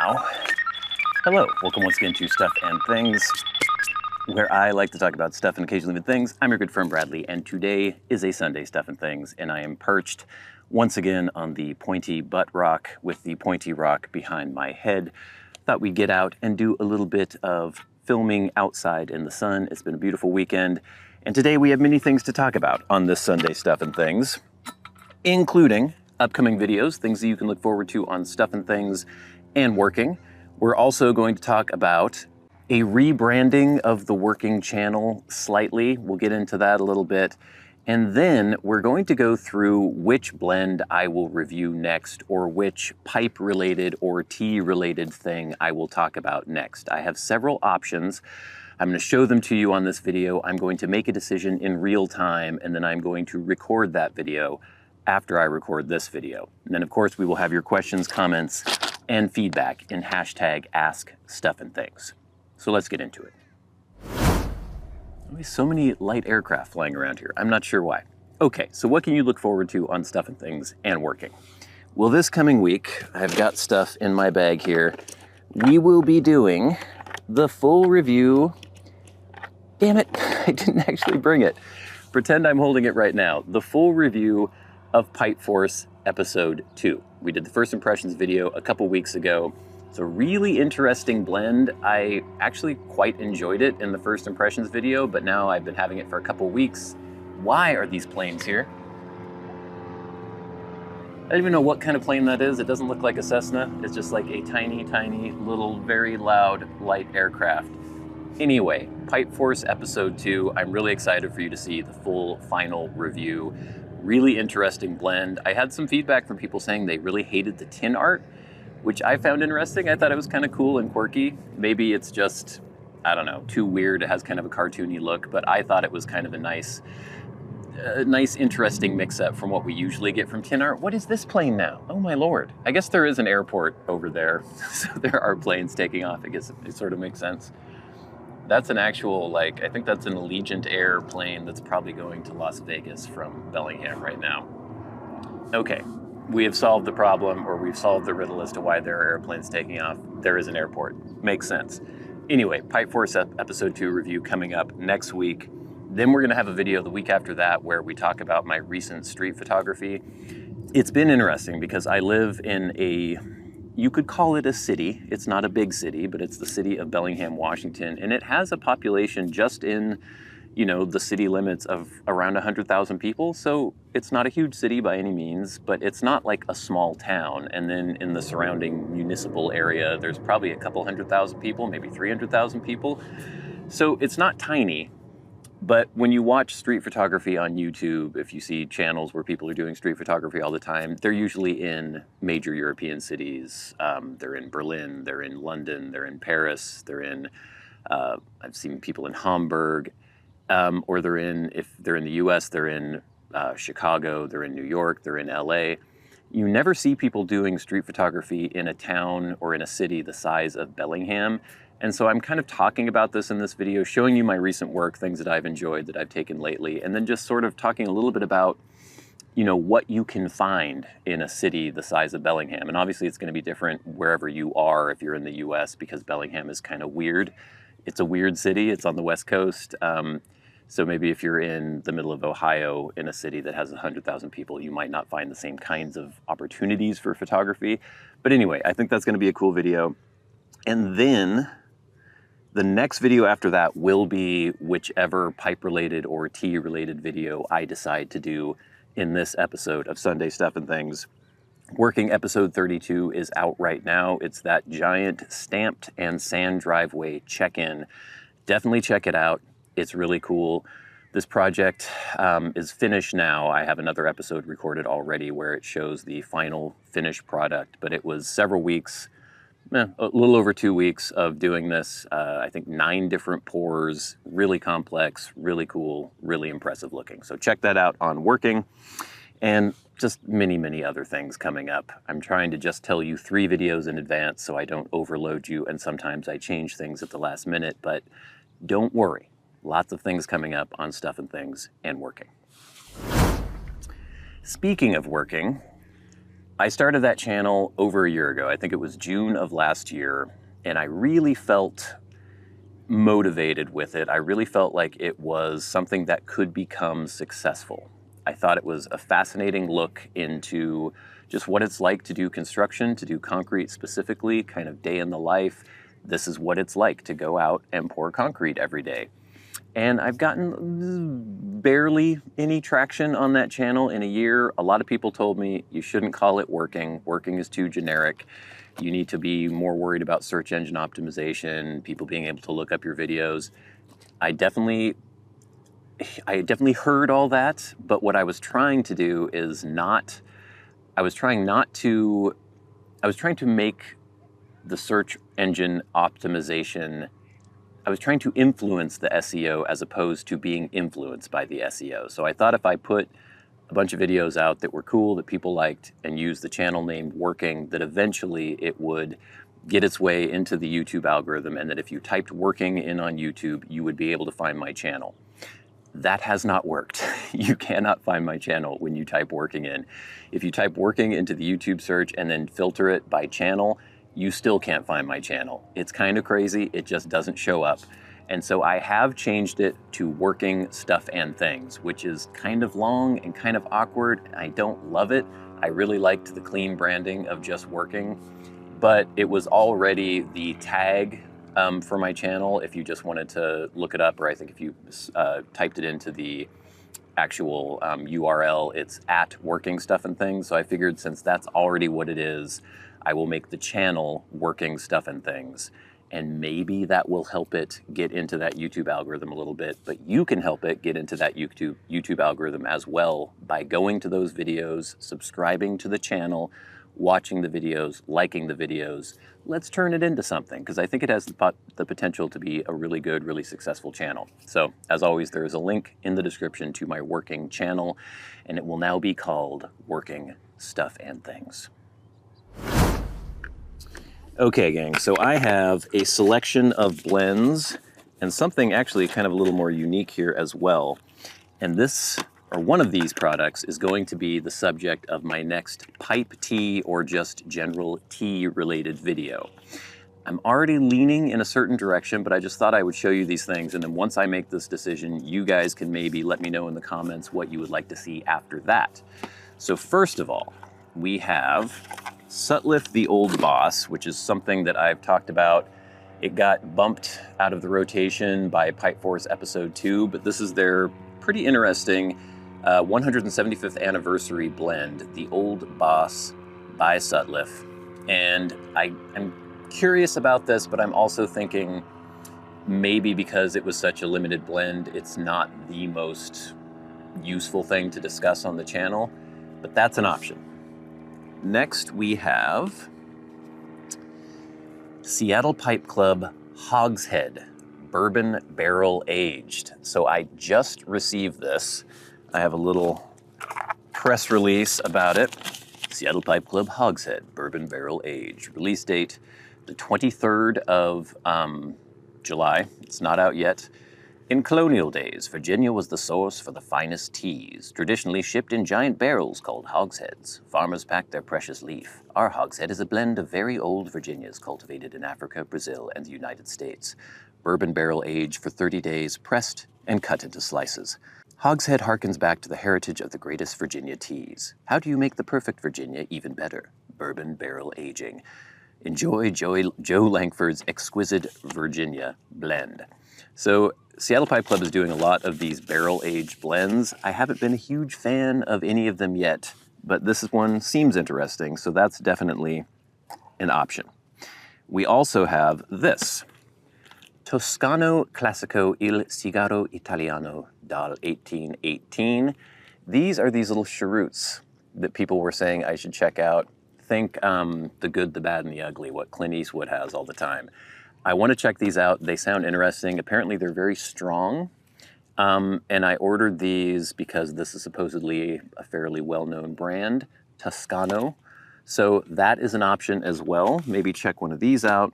now. Hello, welcome once again to Stuff and Things, where I like to talk about stuff and occasionally even things. I'm your good friend Bradley, and today is a Sunday Stuff and Things, and I am perched once again on the pointy butt rock with the pointy rock behind my head. Thought we'd get out and do a little bit of filming outside in the sun. It's been a beautiful weekend, and today we have many things to talk about on this Sunday Stuff and Things, including upcoming videos, things that you can look forward to on Stuff and Things and Working. We're also going to talk about a rebranding of the Working channel slightly. We'll get into that a little bit. And then we're going to go through which blend I will review next, or which pipe-related or tea-related thing I will talk about next. I have several options. I'm going to show them to you on this video. I'm going to make a decision in real time, and then I'm going to record that video after I record this video. And then of course we will have your questions, comments, and feedback in hashtag askstuffandthings. So let's get into it. There's so many light aircraft flying around here. I'm not sure why. Okay, so what can you look forward to on Stuff and Things and Working? Well, this coming week, I've got stuff in my bag here. We will be doing the full review. Damn it, I didn't actually bring it. Pretend I'm holding it right now. The full review of Pipe Force Episode 2. We did the first impressions video a couple weeks ago. It's a really interesting blend. I actually quite enjoyed it in the first impressions video, but now I've been having it for a couple weeks. Why are these planes here? I don't even know what kind of plane that is. It doesn't look like a Cessna. It's just like a tiny, tiny, little, very loud, light aircraft. Anyway, Pipe Force Episode 2. I'm really excited for you to see the full final review. Really interesting blend. I had some feedback from people saying they really hated the tin art, which I found interesting. I thought it was kind of cool and quirky. Maybe it's just, I don't know, too weird. It has kind of a cartoony look, but I thought it was kind of a nice, interesting mix-up from what we usually get from tin art. What is this plane now? Oh my Lord. I guess there is an airport over there, so there are planes taking off. I guess it sort of makes sense. That's an actual, I think that's an Allegiant Air plane that's probably going to Las Vegas from Bellingham right now. Okay, we have solved the problem, or we've solved the riddle as to why there are airplanes taking off. There is an airport. Makes sense. Anyway, Pipe Force Episode 2 review coming up next week. Then we're gonna have a video the week after that where we talk about my recent street photography. It's been interesting because I live in you could call it a city. It's not a big city, but it's the city of Bellingham, Washington, and it has a population just in, the city limits of around 100,000 people. So it's not a huge city by any means, but it's not like a small town. And then in the surrounding municipal area, there's probably a couple 100,000 people, maybe 300,000 people. So it's not tiny. But when you watch street photography on YouTube, if you see channels where people are doing street photography all the time, they're usually in major European cities. They're in Berlin, they're in London, they're in Paris, they're in, I've seen people in Hamburg, or if they're in the US, they're in Chicago, they're in New York, they're in LA. You never see people doing street photography in a town or in a city the size of Bellingham. And so I'm kind of talking about this in this video, showing you my recent work, things that I've enjoyed, that I've taken lately, and then just sort of talking a little bit about, what you can find in a city the size of Bellingham. And obviously it's going to be different wherever you are if you're in the US, because Bellingham is kind of weird. It's a weird city. It's on the West Coast. So maybe if you're in the middle of Ohio in a city that has 100,000 people, you might not find the same kinds of opportunities for photography. But anyway, I think that's going to be a cool video. And then the next video after that will be whichever pipe-related or tea-related video I decide to do in this episode of Sunday Stuff and Things. Working episode 32 is out right now. It's that giant stamped and sand driveway check-in. Definitely check it out. It's really cool. This project is finished now. I have another episode recorded already where it shows the final finished product, but it was several weeks, a little over 2 weeks of doing this. I think 9 different pours, really complex, really cool, really impressive looking. So check that out on Working, and just many, many other things coming up. I'm trying to just tell you 3 videos in advance so I don't overload you, and sometimes I change things at the last minute, but don't worry. Lots of things coming up on Stuff and Things and Working. Speaking of Working, I started that channel over a year ago. I think it was June of last year, and I really felt motivated with it. I really felt like it was something that could become successful. I thought it was a fascinating look into just what it's like to do construction, to do concrete specifically, kind of day in the life. This is what it's like to go out and pour concrete every day. And I've gotten barely any traction on that channel in a year. A lot of people told me you shouldn't call it working. Working is too generic. You need to be more worried about search engine optimization, people being able to look up your videos. I definitely heard all that, but what I was trying to do is I was trying to make the search engine optimization, I was trying to influence the SEO as opposed to being influenced by the SEO. So I thought if I put a bunch of videos out that were cool, that people liked, and used the channel name Working, that eventually it would get its way into the YouTube algorithm, and that if you typed Working in on YouTube, you would be able to find my channel. That has not worked. You cannot find my channel when you type Working in. If you type Working into the YouTube search and then filter it by channel, you still can't find my channel. It's kind of crazy, it just doesn't show up. And so I have changed it to Working Stuff and Things, which is kind of long and kind of awkward. I don't love it. I really liked the clean branding of just Working, but it was already the tag for my channel if you just wanted to look it up, or I think if you typed it into the actual URL, it's at Working Stuff and Things. So I figured since that's already what it is, I will make the channel Working Stuff and Things. And maybe that will help it get into that YouTube algorithm a little bit, but you can help it get into that YouTube algorithm as well by going to those videos, subscribing to the channel, watching the videos, liking the videos. Let's turn it into something, because I think it has the potential to be a really good, really successful channel. So as always, there is a link in the description to my Working channel, and it will now be called Working Stuff and Things. Okay, gang, so I have a selection of blends and something actually kind of a little more unique here as well. And this, or one of these products, is going to be the subject of my next pipe tea or just general tea related video. I'm already leaning in a certain direction, but I just thought I would show you these things, and then once I make this decision, you guys can maybe let me know in the comments what you would like to see after that. So first of all, we have Sutliff the Old Boss, which is something that I've talked about. It got bumped out of the rotation by Pipe Force episode 2, but this is their pretty interesting 175th anniversary blend, the Old Boss by Sutliff. And I'm curious about this, but I'm also thinking maybe because it was such a limited blend, it's not the most useful thing to discuss on the channel, but that's an option. Next, we have Seattle Pipe Club Hogshead Bourbon Barrel Aged. So I just received this. I have a little press release about it. Seattle Pipe Club Hogshead Bourbon Barrel Aged. Release date, the 23rd of July. It's not out yet. In colonial days, Virginia was the source for the finest teas, traditionally shipped in giant barrels called hogsheads. Farmers packed their precious leaf. Our hogshead is a blend of very old Virginias cultivated in Africa, Brazil, and the United States. Bourbon barrel aged for 30 days, pressed and cut into slices. Hogshead harkens back to the heritage of the greatest Virginia teas. How do you make the perfect Virginia even better? Bourbon barrel aging. Enjoy Joe Langford's exquisite Virginia blend. So Seattle Pipe Club is doing a lot of these barrel-aged blends. I haven't been a huge fan of any of them yet, but this one seems interesting, so that's definitely an option. We also have this, Toscano Classico Il Sigaro Italiano dal 1818. These are these little cheroots that people were saying I should check out. Think The Good, the Bad, and the Ugly, what Clint Eastwood has all the time. I want to check these out. They sound interesting. Apparently they're very strong. And I ordered these because this is supposedly a fairly well-known brand, Toscano. So that is an option as well. Maybe check one of these out.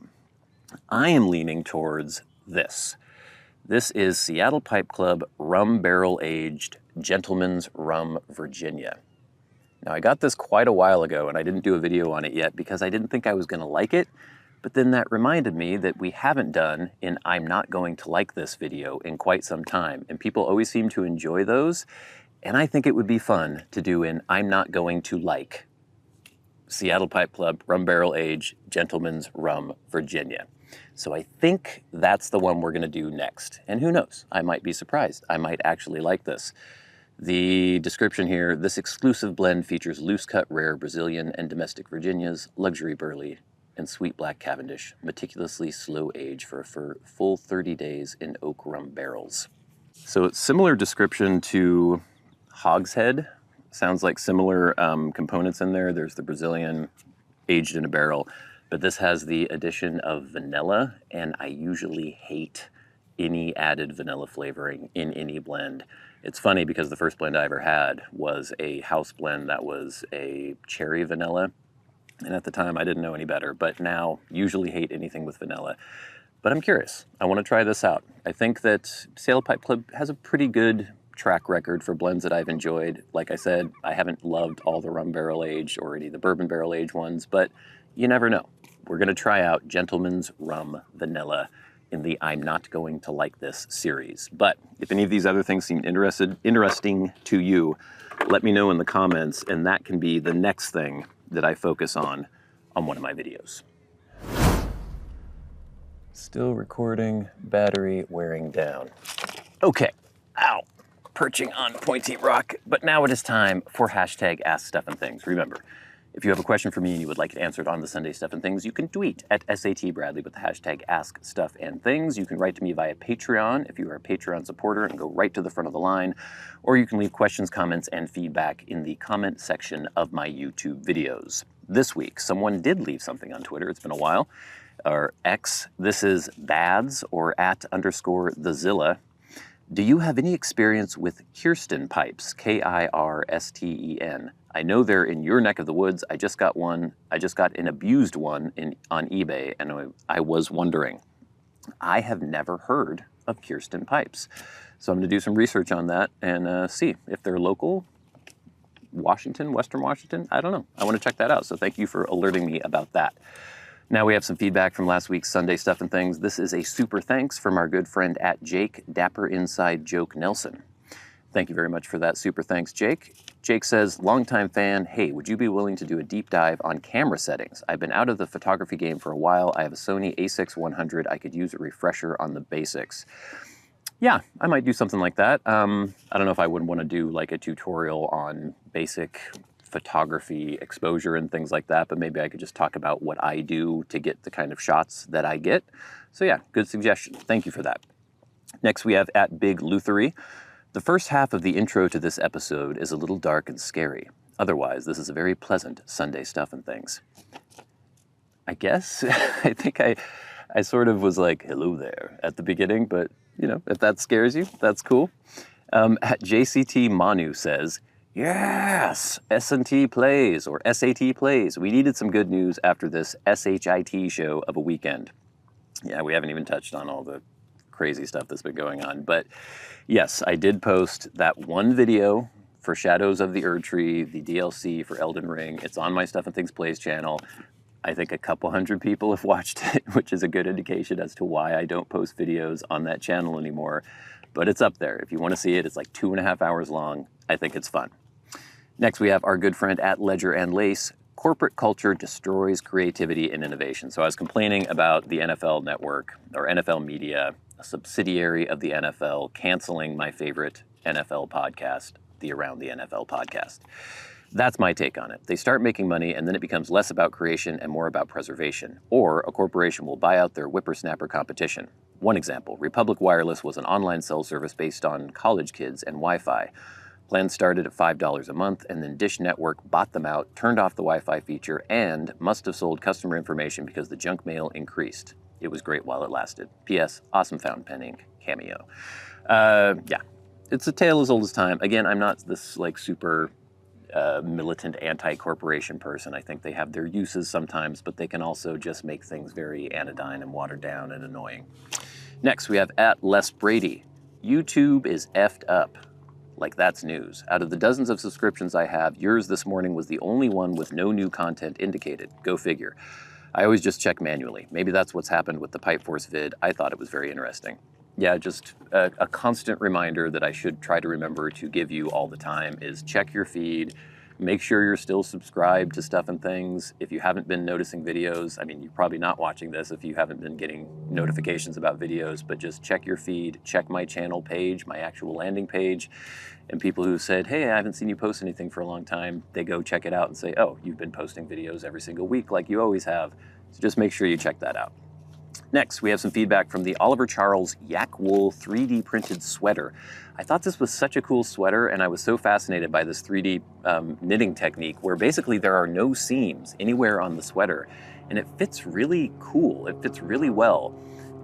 I am leaning towards this. This is Seattle Pipe Club Rum Barrel Aged Gentleman's Rum Virginia. Now, I got this quite a while ago and I didn't do a video on it yet because I didn't think I was going to like it. But then that reminded me that we haven't done an I'm not going to like this video in quite some time. And people always seem to enjoy those. And I think it would be fun to do an I'm not going to like Seattle Pipe Club Rum Barrel Age Gentleman's Rum, Virginia. So I think that's the one we're going to do next. And who knows? I might be surprised. I might actually like this. The description here, this exclusive blend features loose-cut rare Brazilian and domestic Virginias, luxury burley, and sweet black Cavendish, meticulously slow aged for a full 30 days in oak rum barrels. So it's similar description to Hogshead. Sounds like similar components in there. There's the Brazilian aged in a barrel, but this has the addition of vanilla, and I usually hate any added vanilla flavoring in any blend. It's funny because the first blend I ever had was a house blend that was a cherry vanilla. And at the time I didn't know any better, but now usually hate anything with vanilla. But I'm curious. I want to try this out. I think that Seattle Pipe Club has a pretty good track record for blends that I've enjoyed. Like I said, I haven't loved all the rum barrel aged or any of the bourbon barrel aged ones, but you never know. We're going to try out Gentleman's Rum Vanilla in the I'm Not Going to Like This series. But if any of these other things seem interesting to you, let me know in the comments, and that can be the next thing that I focus on one of my videos. Still recording, battery wearing down. Okay, ow, perching on pointy rock, but now it is time for hashtag #AskStuffandThings. Remember, if you have a question for me and you would like it answered on the Sunday Stuff and Things, you can tweet at SATBradley with the hashtag #AskStuffandThings. You can write to me via Patreon if you are a Patreon supporter and go right to the front of the line, or you can leave questions, comments, and feedback in the comment section of my YouTube videos. This week, someone did leave something on Twitter. It's been a while. Or X, this is Bads or @_thezilla. Do you have any experience with Kirsten pipes? Kirsten. I know they're in your neck of the woods. I just got one. I just got an abused one on eBay, and I was wondering. I have never heard of Kirsten pipes. So I'm going to do some research on that and see if they're local. Washington, Western Washington? I don't know. I want to check that out. So thank you for alerting me about that. Now we have some feedback from last week's Sunday Stuff and Things. This is a super thanks from our good friend @Jake Dapper Inside Joke Nelson. Thank you very much for that super thanks, Jake. Jake says, longtime fan, hey, would you be willing to do a deep dive on camera settings? I've been out of the photography game for a while. I have a Sony a6-100. I could use a refresher on the basics. Yeah, I might do something like that. I don't know if I would want to do like a tutorial on basic photography exposure and things like that, but maybe I could just talk about what I do to get the kind of shots that I get. So yeah, good suggestion. Thank you for that. Next we have @BigLuthery. The first half of the intro to this episode is a little dark and scary. Otherwise, this is a very pleasant Sunday Stuff and Things. I guess, I think I sort of was like, hello there at the beginning, but you know, if that scares you, that's cool. @JCT Manu says, yes, S&T plays, or SAT plays. We needed some good news after this SHIT show of a weekend. Yeah, we haven't even touched on all the crazy stuff that's been going on. But yes, I did post that one video for Shadows of the Erdtree, the DLC for Elden Ring. It's on my Stuff and Things Plays channel. I think a couple hundred people have watched it, which is a good indication as to why I don't post videos on that channel anymore. But it's up there. If you want to see it, it's like 2.5 hours long. I think it's fun. Next, we have our good friend @Ledger&Lace. Corporate culture destroys creativity and innovation. So I was complaining about the NFL Network, or NFL Media, a subsidiary of the NFL, canceling my favorite NFL podcast, the Around the NFL podcast. That's my take on it. They start making money and then it becomes less about creation and more about preservation. Or a corporation will buy out their whippersnapper competition. One example, Republic Wireless was an online cell service based on college kids and Wi-Fi. Plans started at $5 a month, and then Dish Network bought them out, turned off the Wi-Fi feature, and must have sold customer information because the junk mail increased. It was great while it lasted. P.S. Awesome fountain penning cameo. Yeah, it's a tale as old as time. Again, I'm not this like super militant anti-corporation person. I think they have their uses sometimes, but they can also just make things very anodyne and watered down and annoying. Next, we have @Les Brady. YouTube is effed up. Like that's news. Out of the dozens of subscriptions I have, yours this morning was the only one with no new content indicated. Go figure. I always just check manually. Maybe that's what's happened with the Pipe Force vid. I thought it was very interesting. Yeah, just a constant reminder that I should try to remember to give you all the time is check your feed. Make sure you're still subscribed to Stuff and Things. If you haven't been noticing videos, I mean, you're probably not watching this if you haven't been getting notifications about videos, but just check your feed, check my channel page, my actual landing page. And people who said, hey, I haven't seen you post anything for a long time, they go check it out and say, oh, you've been posting videos every single week like you always have. So just make sure you check that out. Next, we have some feedback from the Oliver Charles Yak Wool 3D printed sweater. I thought this was such a cool sweater, and I was so fascinated by this 3D knitting technique where basically there are no seams anywhere on the sweater, and it fits really cool. It fits really well.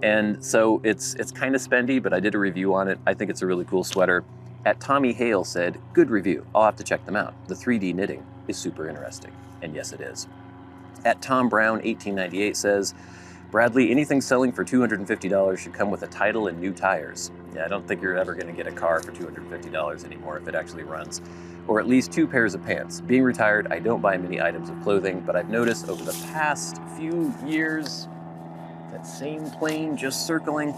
And so it's kind of spendy, but I did a review on it. I think it's a really cool sweater. At Tommy Hale said, good review. I'll have to check them out. The 3D knitting is super interesting. And yes, it is. At Tom Brown 1898 says, Bradley, anything selling for $250 should come with a title and new tires. Yeah, I don't think you're ever going to get a car for $250 anymore if it actually runs. Or at least 2 pairs of pants. Being retired, I don't buy many items of clothing, but I've noticed over the past few years, that same plane just circling,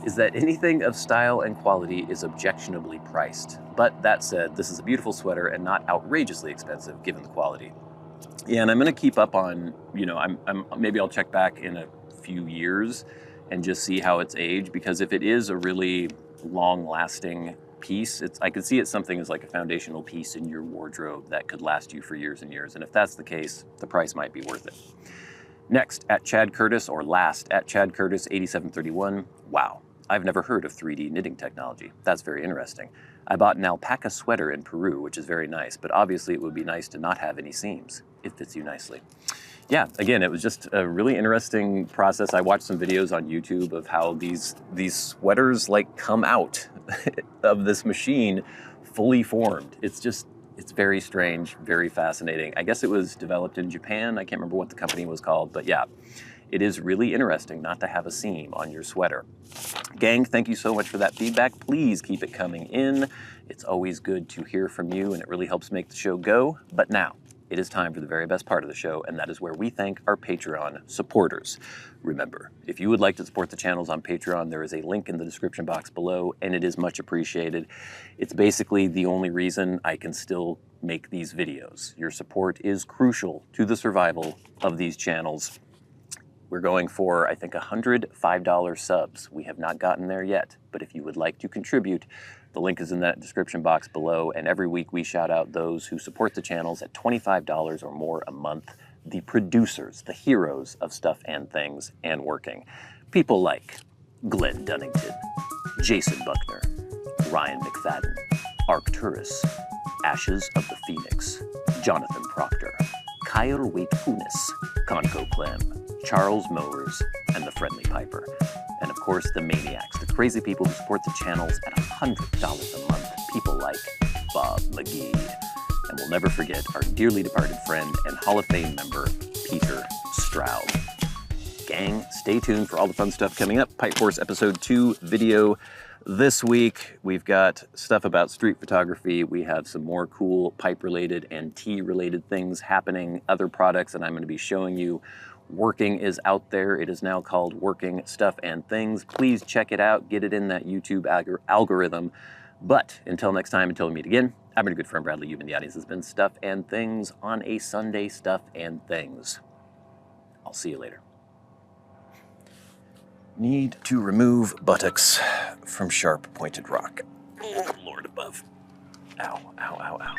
is that anything of style and quality is objectionably priced. But that said, this is a beautiful sweater and not outrageously expensive given the quality. Yeah, and I'm going to keep up on, you know, maybe I'll check back in a few years and just see how it's aged, because if it is a really long-lasting piece, I could see it something as like a foundational piece in your wardrobe that could last you for years and years. And if that's the case, the price might be worth it. Next, at Chad Curtis, or last, at Chad Curtis 8731, wow, I've never heard of 3D knitting technology. That's very interesting. I bought an alpaca sweater in Peru, which is very nice, but obviously it would be nice to not have any seams. It fits you nicely. Yeah, again, it was just a really interesting process. I watched some videos on YouTube of how these sweaters like come out of this machine fully formed. It's very strange, very fascinating. I guess it was developed in Japan. I can't remember what the company was called, but yeah, it is really interesting not to have a seam on your sweater. Gang, thank you so much for that feedback. Please keep it coming in. It's always good to hear from you, and it really helps make the show go. But now, it is time for the very best part of the show, and that is where we thank our Patreon supporters. Remember, if you would like to support the channels on Patreon, there is a link in the description box below, and it is much appreciated. It's basically the only reason I can still make these videos. Your support is crucial to the survival of these channels. We're going for, I think, 100 $5 subs. We have not gotten there yet, but if you would like to contribute, the link is in that description box below, and every week we shout out those who support the channels at $25 or more a month, the producers, the heroes of Stuff and Things and Working. People like Glenn Dunnington, Jason Buckner, Ryan McFadin, Arcturus, Ashes of the Phoenix, Jonathon Proctor, Kyle Waitkunas, ConCoClem, Charles Mowers, and the Friendly Piper. And of course, the Maniacs, the crazy people who support the channels at $100 a month. People like Bob Magee. And we'll never forget our dearly departed friend and Hall of Fame member, Peter Straub. Gang, stay tuned for all the fun stuff coming up. Pipe Force Episode 2 video this week. We've got stuff about street photography. We have some more cool pipe-related and tea-related things happening, other products that I'm going to be showing you. Working is out there. It is now called Working Stuff and Things. Please check it out. Get it in that YouTube algorithm. But until next time, until we meet again, I've been a good friend, Bradley. You've been the audience. This has been Stuff and Things on a Sunday. Stuff and Things. I'll see you later. Need to remove buttocks from sharp pointed rock. Oh, Lord above. Ow, ow, ow, ow.